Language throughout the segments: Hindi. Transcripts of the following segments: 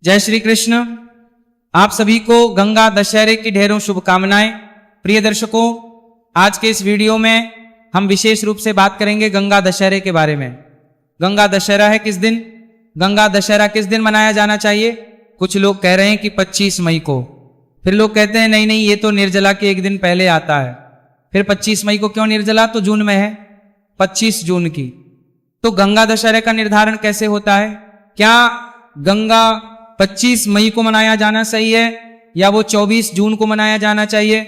जय श्री कृष्ण। आप सभी को गंगा दशहरे की ढेरों शुभकामनाएं। प्रिय दर्शकों, आज के इस वीडियो में हम विशेष रूप से बात करेंगे गंगा दशहरे के बारे में। गंगा दशहरा है किस दिन? गंगा दशहरा किस दिन मनाया जाना चाहिए? कुछ लोग कह रहे हैं कि 25 मई को, फिर लोग कहते हैं नहीं नहीं ये तो निर्जला के एक दिन पहले आता है। फिर 25 मई को क्यों? निर्जला तो जून में है, 25 जून की। तो गंगा दशहरे का निर्धारण कैसे होता है? क्या गंगा 25 मई को मनाया जाना सही है या वो 24 जून को मनाया जाना चाहिए?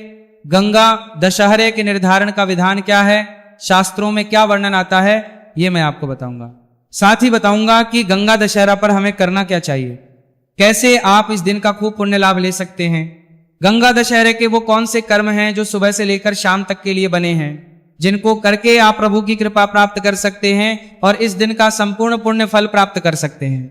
गंगा दशहरे के निर्धारण का विधान क्या है, शास्त्रों में क्या वर्णन आता है, ये मैं आपको बताऊंगा। साथ ही बताऊंगा कि गंगा दशहरा पर हमें करना क्या चाहिए, कैसे आप इस दिन का खूब पुण्य लाभ ले सकते हैं। गंगा दशहरे के वो कौन से कर्म हैं जो सुबह से लेकर शाम तक के लिए बने हैं, जिनको करके आप प्रभु की कृपा प्राप्त कर सकते हैं और इस दिन का संपूर्ण पुण्य फल प्राप्त कर सकते हैं।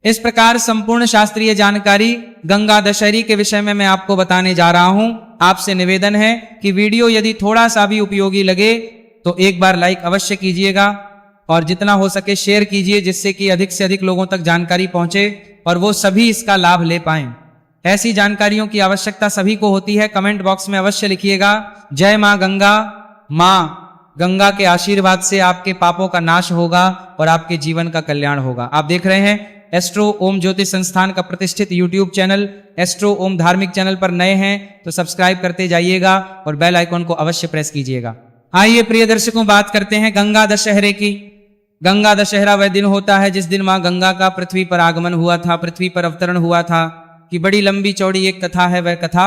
इस प्रकार संपूर्ण शास्त्रीय जानकारी गंगा दशहरी के विषय में मैं आपको बताने जा रहा हूं। आपसे निवेदन है कि वीडियो यदि थोड़ा सा भी उपयोगी लगे तो एक बार लाइक अवश्य कीजिएगा और जितना हो सके शेयर कीजिए, जिससे कि अधिक से अधिक लोगों तक जानकारी पहुंचे और वो सभी इसका लाभ ले पाएं। ऐसी जानकारियों की आवश्यकता सभी को होती है। कमेंट बॉक्स में अवश्य लिखिएगा जय मां गंगा। मां गंगा के आशीर्वाद से आपके पापों का नाश होगा और आपके जीवन का कल्याण होगा। आप देख रहे हैं एस्ट्रो ओम ज्योतिष संस्थान का प्रतिष्ठित यूट्यूब चैनल एस्ट्रो ओम धार्मिक चैनल पर नए हैं तो सब्सक्राइब करते जाइएगा और बेल आइकॉन को अवश्य प्रेस कीजिएगा। आइए प्रिय दर्शकों, बात करते हैं गंगा दशहरे की। गंगा दशहरा वह दिन होता है जिस दिन मां गंगा का पृथ्वी पर आगमन हुआ था, पृथ्वी पर अवतरण हुआ था। कि बड़ी लंबी चौड़ी एक कथा है। वह कथा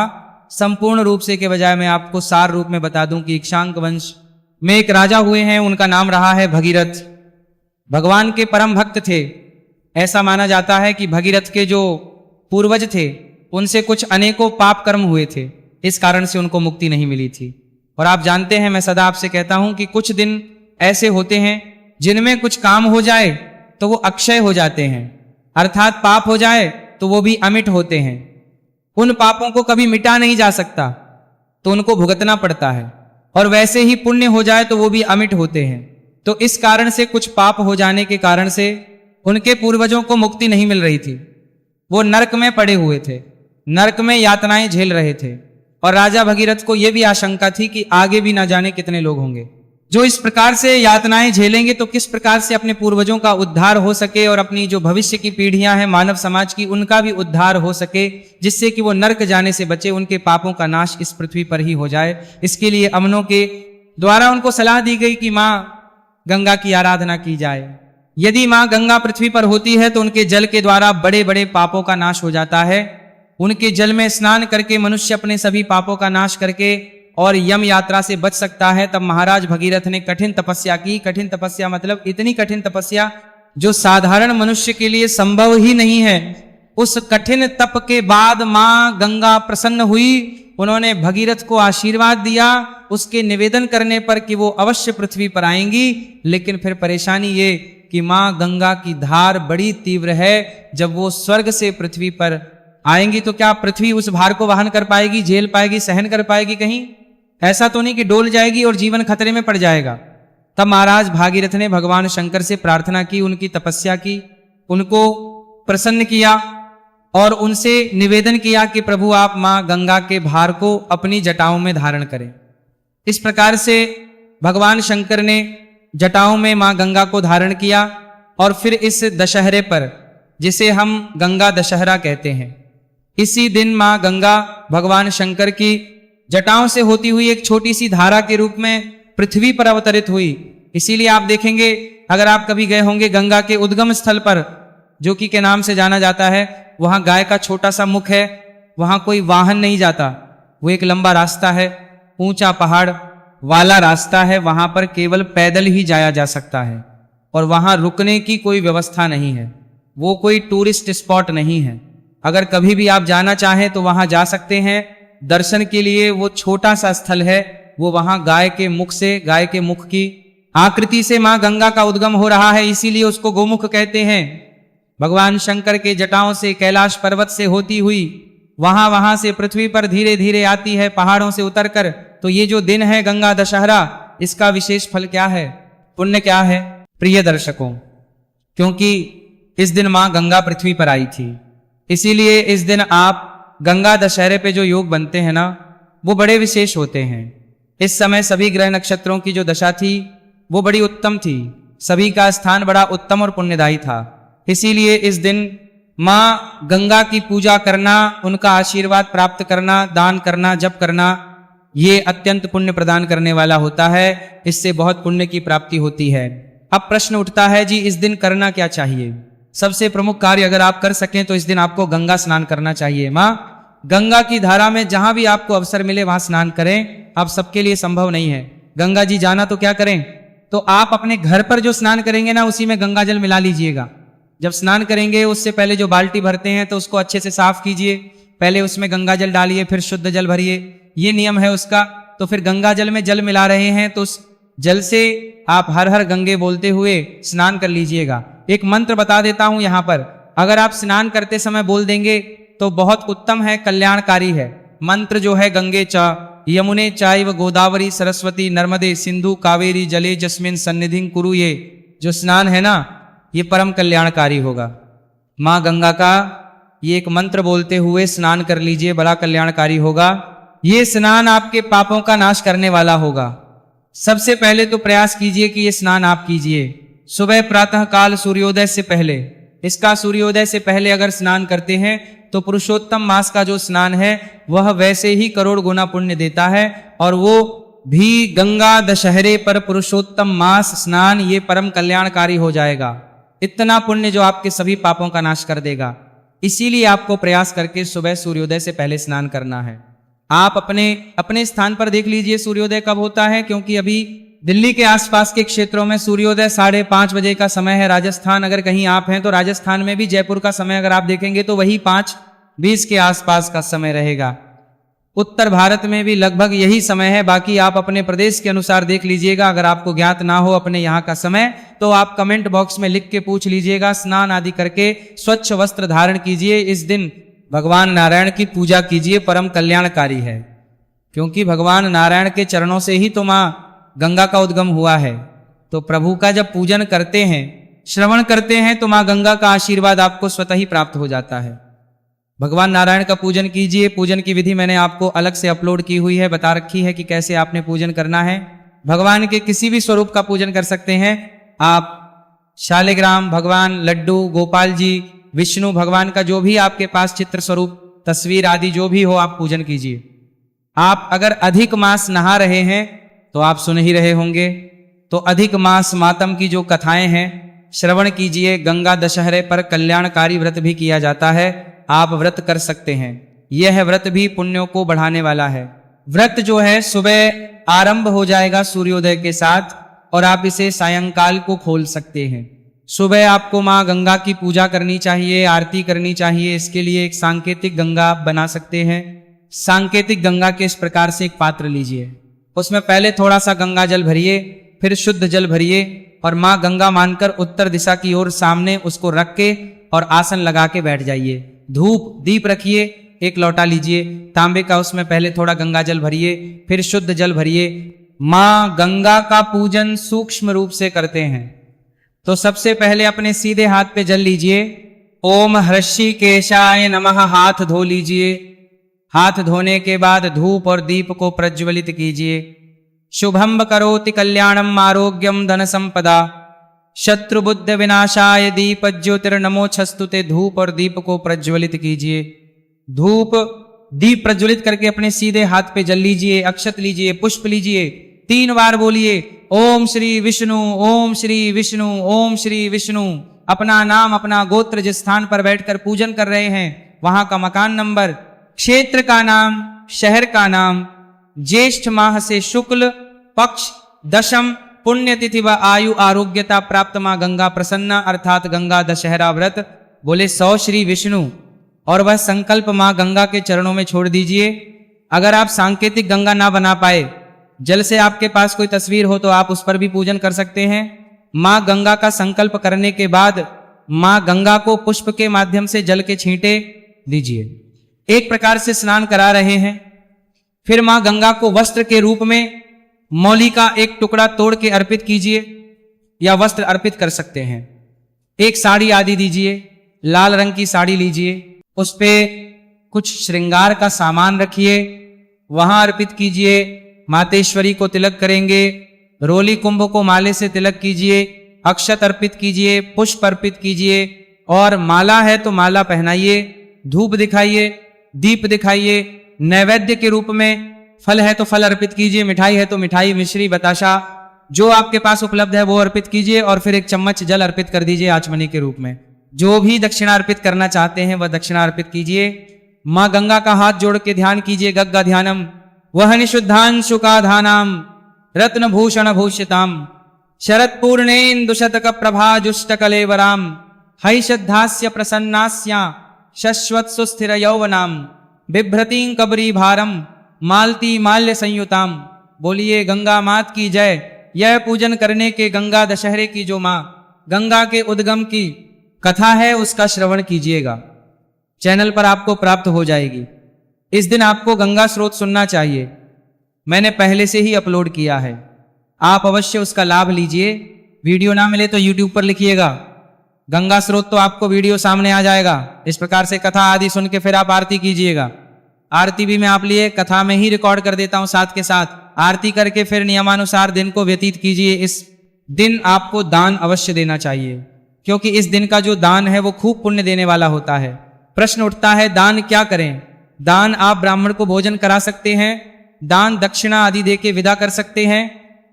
संपूर्ण रूप से के बजाय मैं आपको सार रूप में बता दूं कि इक्ष्वाक वंश में एक राजा हुए हैं, उनका नाम रहा है भगीरथ। भगवान के परम भक्त थे। ऐसा माना जाता है कि भगीरथ के जो पूर्वज थे उनसे कुछ अनेकों पाप कर्म हुए थे, इस कारण से उनको मुक्ति नहीं मिली थी। और आप जानते हैं, मैं सदा आपसे कहता हूं कि कुछ दिन ऐसे होते हैं जिनमें कुछ काम हो जाए तो वो अक्षय हो जाते हैं, अर्थात पाप हो जाए तो वो भी अमिट होते हैं। उन पापों को कभी मिटा नहीं जा सकता तो उनको भुगतना पड़ता है, और वैसे ही पुण्य हो जाए तो वो भी अमिट होते हैं। तो इस कारण से कुछ पाप हो जाने के कारण से उनके पूर्वजों को मुक्ति नहीं मिल रही थी। वो नरक में पड़े हुए थे, नरक में यातनाएं झेल रहे थे। और राजा भगीरथ को यह भी आशंका थी कि आगे भी ना जाने कितने लोग होंगे जो इस प्रकार से यातनाएं झेलेंगे, तो किस प्रकार से अपने पूर्वजों का उद्धार हो सके और अपनी जो भविष्य की पीढ़ियां हैं मानव समाज की, उनका भी उद्धार हो सके, जिससे कि वो नरक जाने से बचे, उनके पापों का नाश इस पृथ्वी पर ही हो जाए। इसके लिए अमनों के द्वारा उनको सलाह दी गई कि मां गंगा की आराधना की जाए। यदि मां गंगा पृथ्वी पर होती है तो उनके जल के द्वारा बड़े बड़े पापों का नाश हो जाता है। उनके जल में स्नान करके मनुष्य अपने सभी पापों का नाश करके और यम यात्रा से बच सकता है। तब महाराज भगीरथ ने कठिन तपस्या की। कठिन तपस्या मतलब इतनी कठिन तपस्या जो साधारण मनुष्य के लिए संभव ही नहीं है। उस कठिन तप के बाद मां गंगा प्रसन्न हुई। उन्होंने भगीरथ को आशीर्वाद दिया उसके निवेदन करने पर कि वो अवश्य पृथ्वी पर आएंगी। लेकिन फिर परेशानी ये कि मां गंगा की धार बड़ी तीव्र है। जब वो स्वर्ग से पृथ्वी पर आएंगी तो क्या पृथ्वी उस भार को वहन कर पाएगी, झेल पाएगी, सहन कर पाएगी? कहीं ऐसा तो नहीं कि डोल जाएगी और जीवन खतरे में पड़ जाएगा। तब महाराज भागीरथ ने भगवान शंकर से प्रार्थना की, उनकी तपस्या की, उनको प्रसन्न किया और उनसे निवेदन किया कि प्रभु आप मां गंगा के भार को अपनी जटाओं में धारण करें। इस प्रकार से भगवान शंकर ने जटाओं में मां गंगा को धारण किया और फिर इस दशहरे पर, जिसे हम गंगा दशहरा कहते हैं, इसी दिन मां गंगा भगवान शंकर की जटाओं से होती हुई एक छोटी सी धारा के रूप में पृथ्वी पर अवतरित हुई। इसीलिए आप देखेंगे, अगर आप कभी गए होंगे गंगा के उद्गम स्थल पर, जो कि के नाम से जाना जाता है, वहां गाय का छोटा सा मुख है, वहां कोई वाहन नहीं जाता, वो एक लंबा रास्ता है, ऊंचा पहाड़ वाला रास्ता है, वहां पर केवल पैदल ही जाया जा सकता है और वहां रुकने की कोई व्यवस्था नहीं है। वो कोई टूरिस्ट स्पॉट नहीं है। अगर कभी भी आप जाना चाहें तो वहां जा सकते हैं दर्शन के लिए। वो छोटा सा स्थल है, वो वहां गाय के मुख से, गाय के मुख की आकृति से मां गंगा का उद्गम हो रहा है, इसीलिए उसको गोमुख कहते हैं। भगवान शंकर के जटाओं से कैलाश पर्वत से होती हुई वहां से पृथ्वी पर धीरे धीरे आती है, पहाड़ों से उतरकर। तो ये जो दिन है गंगा दशहरा, इसका विशेष फल क्या है, पुण्य क्या है प्रिय दर्शकों? क्योंकि इस दिन मां गंगा पृथ्वी पर आई थी इसीलिए इस दिन आप गंगा दशहरे पे जो योग बनते हैं ना, वो बड़े विशेष होते हैं। इस समय सभी ग्रह नक्षत्रों की जो दशा थी वो बड़ी उत्तम थी, सभी का स्थान बड़ा उत्तम और पुण्यदायी था। इसीलिए इस दिन माँ गंगा की पूजा करना, उनका आशीर्वाद प्राप्त करना, दान करना, जप करना, ये अत्यंत पुण्य प्रदान करने वाला होता है। इससे बहुत पुण्य की प्राप्ति होती है। अब प्रश्न उठता है जी इस दिन करना क्या चाहिए। सबसे प्रमुख कार्य अगर आप कर सकें तो इस दिन आपको गंगा स्नान करना चाहिए। माँ गंगा की धारा में जहां भी आपको अवसर मिले वहां स्नान करें। आप सबके लिए संभव नहीं है गंगा जी जाना, तो क्या करें, तो आप अपने घर पर जो स्नान करेंगे ना उसी में गंगा जल मिला लीजिएगा। जब स्नान करेंगे उससे पहले जो बाल्टी भरते हैं तो उसको अच्छे से साफ कीजिए, पहले उसमें गंगा जल डालिए, फिर शुद्ध जल भरिए, ये नियम है उसका। तो फिर गंगा जल में जल मिला रहे हैं तो उस जल से आप हर हर गंगे बोलते हुए स्नान कर लीजिएगा। एक मंत्र बता देता हूं यहां पर, अगर आप स्नान करते समय बोल देंगे तो बहुत उत्तम है, कल्याणकारी है। मंत्र जो है गंगे च यमुने चाइव गोदावरी सरस्वती नर्मदे सिंधु कावेरी जले जस्मिन सन्निधिं कुरु, ये जो स्नान है ना ये परम कल्याणकारी होगा। माँ गंगा का ये एक मंत्र बोलते हुए स्नान कर लीजिए, बड़ा कल्याणकारी होगा। ये स्नान आपके पापों का नाश करने वाला होगा। सबसे पहले तो प्रयास कीजिए कि ये स्नान आप कीजिए सुबह प्रातः काल सूर्योदय से पहले। इसका सूर्योदय से पहले अगर स्नान करते हैं तो पुरुषोत्तम मास का जो स्नान है वह वैसे ही करोड़ गुना पुण्य देता है, और वो भी गंगा दशहरे पर पुरुषोत्तम मास स्नान, ये परम कल्याणकारी हो जाएगा। इतना पुण्य जो आपके सभी पापों का नाश कर देगा। इसीलिए आपको प्रयास करके सुबह सूर्योदय से पहले स्नान करना है। आप अपने स्थान पर देख लीजिए सूर्योदय कब होता है, क्योंकि अभी दिल्ली के आसपास के क्षेत्रों में सूर्योदय 5:30 बजे का समय है। राजस्थान अगर कहीं आप हैं तो राजस्थान में भी जयपुर का समय अगर आप देखेंगे तो वही 5:20 के आसपास का समय रहेगा। उत्तर भारत में भी लगभग यही समय है। बाकी आप अपने प्रदेश के अनुसार देख लीजिएगा। अगर आपको ज्ञात ना हो अपने यहाँ का समय तो आप कमेंट बॉक्स में लिख के पूछ लीजिएगा। स्नान आदि करके स्वच्छ वस्त्र धारण कीजिए। इस दिन भगवान नारायण की पूजा कीजिए, परम कल्याणकारी है। क्योंकि भगवान नारायण के चरणों से ही तो माँ गंगा का उद्गम हुआ है। तो प्रभु का जब पूजन करते हैं, श्रवण करते हैं, तो माँ गंगा का आशीर्वाद आपको स्वतः ही प्राप्त हो जाता है। भगवान नारायण का पूजन कीजिए। पूजन की विधि मैंने आपको अलग से अपलोड की हुई है, बता रखी है कि कैसे आपने पूजन करना है। भगवान के किसी भी स्वरूप का पूजन कर सकते हैं आप। शालिग्राम भगवान, लड्डू, गोपाल जी, विष्णु भगवान का जो भी आपके पास चित्र स्वरूप, तस्वीर आदि जो भी हो आप पूजन कीजिए। आप अगर अधिक मास नहा रहे हैं तो आप सुन ही रहे होंगे, तो अधिक मास मातम की जो कथाएं हैं श्रवण कीजिए। गंगा दशहरे पर कल्याणकारी व्रत भी किया जाता है, आप व्रत कर सकते हैं। यह व्रत भी पुण्यों को बढ़ाने वाला है। व्रत जो है सुबह आरंभ हो जाएगा सूर्योदय के साथ, और आप इसे सायंकाल को खोल सकते हैं। सुबह आपको माँ गंगा की पूजा करनी चाहिए, आरती करनी चाहिए। इसके लिए एक सांकेतिक गंगा आप बना सकते हैं। सांकेतिक गंगा के इस प्रकार से एक पात्र लीजिए, उसमें पहले थोड़ा सा गंगा जल भरिए, फिर शुद्ध जल भरिए, और माँ गंगा मानकर उत्तर दिशा की ओर सामने उसको रख के और आसन लगा के बैठ जाइए। धूप दीप रखिए, एक लौटा लीजिए तांबे का, उसमें पहले थोड़ा गंगा जल भरिए, फिर शुद्ध जल भरिए। माँ गंगा का पूजन सूक्ष्म रूप से करते हैं। तो सबसे पहले अपने सीधे हाथ पे जल लीजिए। ओम हृषिकेशाय नमः हाथ धो लीजिए। हाथ धोने के बाद धूप और दीप को प्रज्वलित कीजिए। शुभम करोति कल्याणम आरोग्यम धन संपदा शत्रु बुद्ध विनाशाय दीप ज्योतिर्नमो छस्तुते। धूप और दीप को प्रज्वलित कीजिए। धूप दीप प्रज्वलित करके अपने सीधे हाथ पे जल लीजिए, अक्षत लीजिए, पुष्प लीजिए। 3 बार बोलिए ओम श्री विष्णु, ओम श्री विष्णु, ओम श्री विष्णु। अपना नाम, अपना गोत्र, जिस स्थान पर बैठकर पूजन कर रहे हैं वहां का मकान नंबर, क्षेत्र का नाम, शहर का नाम, ज्येष्ठ माह से शुक्ल पक्ष दशम पुण्यतिथि व आयु आरोग्यता प्राप्त मां गंगा प्रसन्ना, अर्थात गंगा दशहरा व्रत। बोले 100 श्री विष्णु, और वह संकल्प मां गंगा के चरणों में छोड़ दीजिए। अगर आप सांकेतिक गंगा ना बना पाए, जल से आपके पास कोई तस्वीर हो तो आप उस पर भी पूजन कर सकते हैं। मां गंगा का संकल्प करने के बाद मां गंगा को पुष्प के माध्यम से जल के छींटे दीजिए। एक प्रकार से स्नान करा रहे हैं। फिर मां गंगा को वस्त्र के रूप में मौली का एक टुकड़ा तोड़ के अर्पित कीजिए, या वस्त्र अर्पित कर सकते हैं। एक साड़ी आदि दीजिए, लाल रंग की साड़ी लीजिए, उस पे कुछ श्रृंगार का सामान रखिए, वहां अर्पित कीजिए। मातेश्वरी को तिलक करेंगे, रोली कुंभ को माले से तिलक कीजिए, अक्षत अर्पित कीजिए, पुष्प अर्पित कीजिए, और माला है तो माला पहनाइए, धूप दिखाइए, दीप दिखाइए, नैवेद्य के रूप में फल है तो फल अर्पित कीजिए, मिठाई है तो मिठाई, मिश्री, बताशा जो आपके पास उपलब्ध है वो अर्पित कीजिए, और फिर एक चम्मच जल अर्पित कर दीजिए आचमनी के रूप में। जो भी दक्षिणा अर्पित करना चाहते हैं वह दक्षिणा अर्पित कीजिए। मां गंगा का हाथ जोड़ के ध्यान कीजिए, गग्गा ध्यानम वह निशुद्धांशुकाधानाम रत्न भूषण भूषिताम शरद पूर्णेन्दुशतक प्रभा जुष्ट कलेवराम हैषद्धास्य प्रसन्नास्या शश्वत सुस्थिर यौवनाम बिभ्रतीं कबरी भारम मालती माल्य संयुताम। बोलिए गंगा मात की जय। यह पूजन करने के गंगा दशहरे की जो मां गंगा के उद्गम की कथा है उसका श्रवण कीजिएगा, चैनल पर आपको प्राप्त हो जाएगी। इस दिन आपको गंगा स्रोत सुनना चाहिए, मैंने पहले से ही अपलोड किया है, आप अवश्य उसका लाभ लीजिए। वीडियो ना मिले तो यूट्यूब पर लिखिएगा गंगा स्रोत, तो आपको वीडियो सामने आ जाएगा। इस प्रकार से कथा आदि सुन के फिर आप आरती कीजिएगा। आरती भी मैं आप लिए कथा में ही रिकॉर्ड कर देता हूं, साथ के साथ आरती करके फिर नियमानुसार दिन को व्यतीत कीजिए। इस दिन आपको दान अवश्य देना चाहिए, क्योंकि इस दिन का जो दान है वो खूब पुण्य देने वाला होता है। प्रश्न उठता है दान क्या करें? दान आप ब्राह्मण को भोजन करा सकते हैं, दान दक्षिणा आदि दे के विदा कर सकते हैं,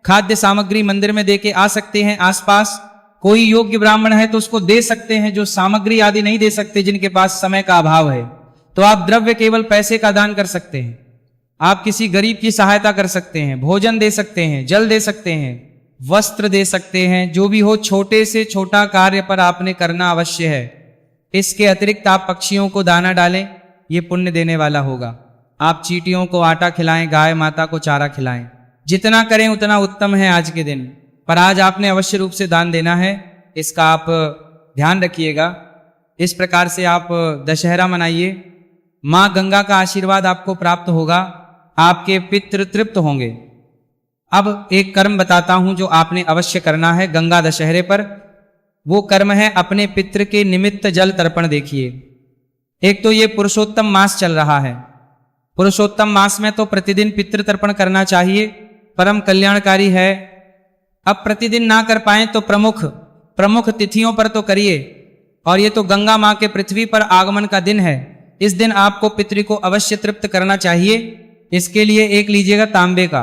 खाद्य सामग्री मंदिर में दे के आ सकते हैं। आसपास कोई योग्य ब्राह्मण है तो उसको दे सकते हैं, जो सामग्री आदि नहीं दे सकते, जिनके पास समय का अभाव है, तो आप द्रव्य केवल पैसे का दान कर सकते हैं। आप किसी गरीब की सहायता कर सकते हैं, भोजन दे सकते हैं, जल दे सकते हैं, वस्त्र दे सकते हैं, जो भी हो छोटे से छोटा कार्य पर आपने करना अवश्य है। इसके अतिरिक्त आप पक्षियों को दाना डालें, ये पुण्य देने वाला होगा। आप चींटियों को आटा खिलाएं, गाय माता को चारा खिलाएं, जितना करें उतना उत्तम है आज के दिन। पर आज आपने अवश्य रूप से दान देना है, इसका आप ध्यान रखिएगा। इस प्रकार से आप दशहरा मनाइए, मां गंगा का आशीर्वाद आपको प्राप्त होगा, आपके पितृ तृप्त होंगे। अब एक कर्म बताता हूं जो आपने अवश्य करना है गंगा दशहरे पर। वो कर्म है अपने पितृ के निमित्त जल तर्पण। देखिए, एक तो ये पुरुषोत्तम मास चल रहा है, पुरुषोत्तम मास में तो प्रतिदिन पितृ तर्पण करना चाहिए, परम कल्याणकारी है। अब प्रतिदिन ना कर पाए तो प्रमुख तिथियों पर तो करिए। और ये तो गंगा मां के पृथ्वी पर आगमन का दिन है, इस दिन आपको पितृ को अवश्य तृप्त करना चाहिए। इसके लिए एक लीजिएगा तांबे का,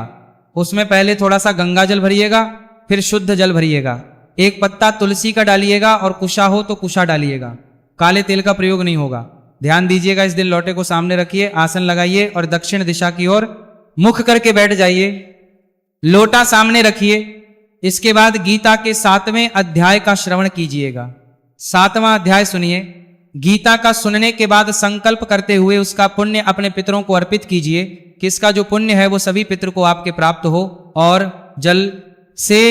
उसमें पहले थोड़ा सा गंगा जल भरिएगा, फिर शुद्ध जल भरिएगा, एक पत्ता तुलसी का डालिएगा, और कुशा हो तो कुशा डालिएगा, काले तेल का प्रयोग नहीं होगा। ध्यान दीजिएगा, इस दिन लोटे को सामने रखिए, आसन लगाइए और दक्षिण दिशा की ओर मुख करके बैठ जाइए, लोटा सामने रखिए। इसके बाद गीता के 7वें अध्याय का श्रवण कीजिएगा। 7वां अध्याय सुनिए। गीता का सुनने के बाद संकल्प करते हुए उसका पुण्य अपने पितरों को अर्पित कीजिए, कि इसका जो पुण्य है वो सभी पितरों को आपके प्राप्त हो। और जल से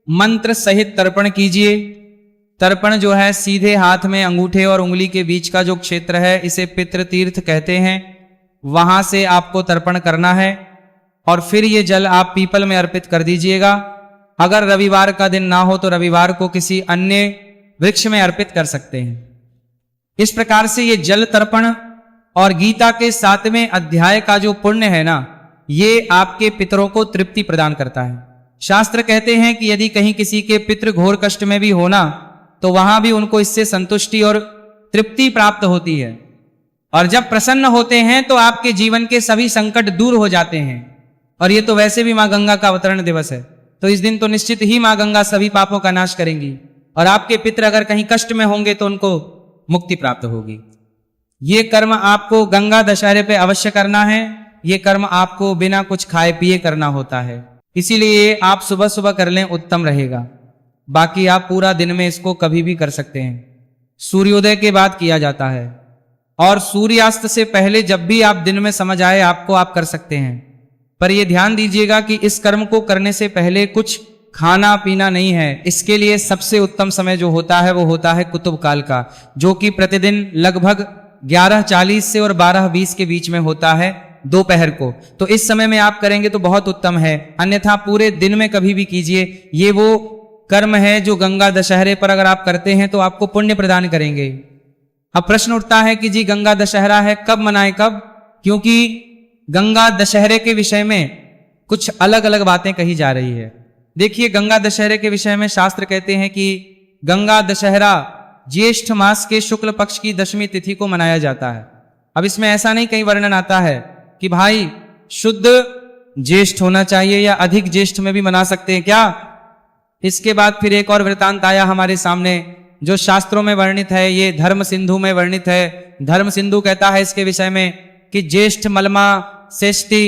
मंत्र सहित तर्पण कीजिए। तर्पण जो है सीधे हाथ में अंगूठे और उंगली के बीच का जो क्षेत्र है, इसे पितृ तीर्थ कहते हैं, वहां से आपको तर्पण करना है। और फिर ये जल आप पीपल में अर्पित कर दीजिएगा। अगर रविवार का दिन ना हो तो रविवार को किसी अन्य वृक्ष में अर्पित कर सकते हैं। इस प्रकार से ये जल तर्पण और गीता के 7वें अध्याय का जो पुण्य है ना, ये आपके पितरों को तृप्ति प्रदान करता है। शास्त्र कहते हैं कि यदि कहीं किसी के पितृ घोर कष्ट में भी होना, तो वहां भी उनको इससे संतुष्टि और तृप्ति प्राप्त होती है। और जब प्रसन्न होते हैं तो आपके जीवन के सभी संकट दूर हो जाते हैं। और ये तो वैसे भी मां गंगा का अवतरण दिवस है, तो इस दिन तो निश्चित ही मां गंगा सभी पापों का नाश करेंगी, और आपके पितृ अगर कहीं कष्ट में होंगे तो उनको मुक्ति प्राप्त होगी। ये कर्म आपको गंगा दशहरे पे अवश्य करना है। ये कर्म आपको बिना कुछ खाए पिए करना होता है, इसीलिए आप सुबह सुबह कर लें, उत्तम रहेगा। बाकी आप पूरा दिन में इसको कभी भी कर सकते हैं। सूर्योदय के बाद किया जाता है, और सूर्यास्त से पहले जब भी आप दिन में समझ आए आपको, आप कर सकते हैं। पर यह ध्यान दीजिएगा कि इस कर्म को करने से पहले कुछ खाना पीना नहीं है। इसके लिए सबसे उत्तम समय जो होता है वो होता है कुतुब काल का, जो कि प्रतिदिन लगभग 11:40 से और 12:20 के बीच में होता है, दोपहर को। तो इस समय में आप करेंगे तो बहुत उत्तम है, अन्यथा पूरे दिन में कभी भी कीजिए। ये वो कर्म है जो गंगा दशहरे पर अगर आप करते हैं तो आपको पुण्य प्रदान करेंगे। अब प्रश्न उठता है कि जी गंगा दशहरा है, कब मनाएं, कब? क्योंकि गंगा दशहरे के विषय में कुछ अलग अलग बातें कही जा रही है। देखिए, गंगा दशहरे के विषय में शास्त्र कहते हैं कि गंगा दशहरा ज्येष्ठ मास के शुक्ल पक्ष की दशमी तिथि को मनाया जाता है। अब इसमें ऐसा नहीं कहीं वर्णन आता है कि भाई शुद्ध ज्येष्ठ होना चाहिए या अधिक ज्येष्ठ में भी मना सकते हैं क्या। इसके बाद फिर एक और वृतांत आया हमारे सामने जो शास्त्रों में वर्णित है, ये धर्म सिंधु में वर्णित है। धर्म सिंधु कहता है इसके विषय में कि ज्येष्ठ मलमा षष्ठी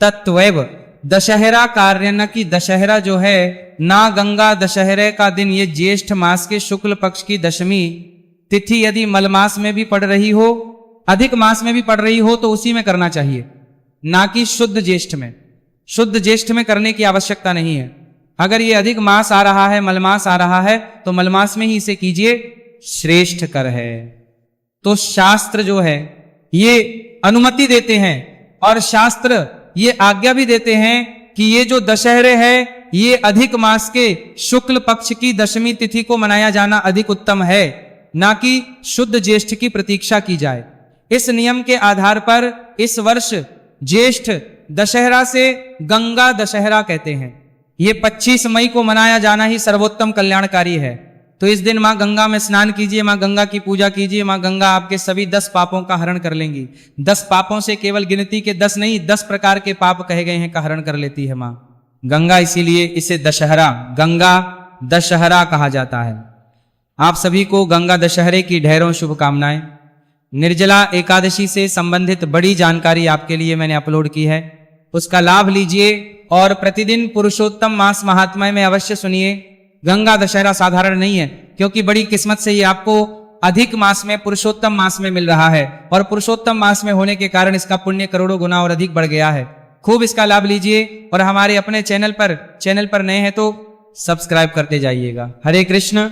तत्वैव दशहरा कार्य, न कि दशहरा जो है ना गंगा दशहरे का दिन ये ज्येष्ठ मास के शुक्ल पक्ष की दशमी तिथि यदि मलमास में भी पड़ रही हो, अधिक मास में भी पड़ रही हो तो उसी में करना चाहिए, ना कि शुद्ध ज्येष्ठ में। शुद्ध ज्येष्ठ में करने की आवश्यकता नहीं है। अगर ये अधिक मास आ रहा है, मलमास आ रहा है, तो मलमास में ही इसे कीजिए, श्रेष्ठ कर है। तो शास्त्र जो है ये अनुमति देते हैं और शास्त्र ये आज्ञा भी देते हैं कि ये जो दशहरे है ये अधिक मास के शुक्ल पक्ष की दशमी तिथि को मनाया जाना अधिक उत्तम है, ना कि शुद्ध ज्येष्ठ की प्रतीक्षा की जाए। इस नियम के आधार पर इस वर्ष ज्येष्ठ दशहरा से गंगा दशहरा कहते हैं। ये 25 मई को मनाया जाना ही सर्वोत्तम कल्याणकारी है। तो इस दिन मां गंगा में स्नान कीजिए, मां गंगा की पूजा कीजिए। मां गंगा आपके सभी 10 पापों का हरण कर लेंगी। 10 पापों से केवल गिनती के 10 नहीं, 10 प्रकार के पाप कहे गए हैं का हरण कर लेती है मां गंगा। इसीलिए इसे दशहरा, गंगा दशहरा कहा जाता है। आप सभी को गंगा दशहरे की ढेरों शुभकामनाएं। निर्जला एकादशी से संबंधित बड़ी जानकारी आपके लिए मैंने अपलोड की है, उसका लाभ लीजिए और प्रतिदिन पुरुषोत्तम मास महात्म्य में अवश्य सुनिए। गंगा दशहरा साधारण नहीं है, क्योंकि बड़ी किस्मत से ये आपको अधिक मास में, पुरुषोत्तम मास में मिल रहा है और पुरुषोत्तम मास में होने के कारण इसका पुण्य करोड़ों गुना और अधिक बढ़ गया है। खूब इसका लाभ लीजिए और हमारे अपने चैनल पर नए हैं तो सब्सक्राइब करते जाइएगा। हरे कृष्ण।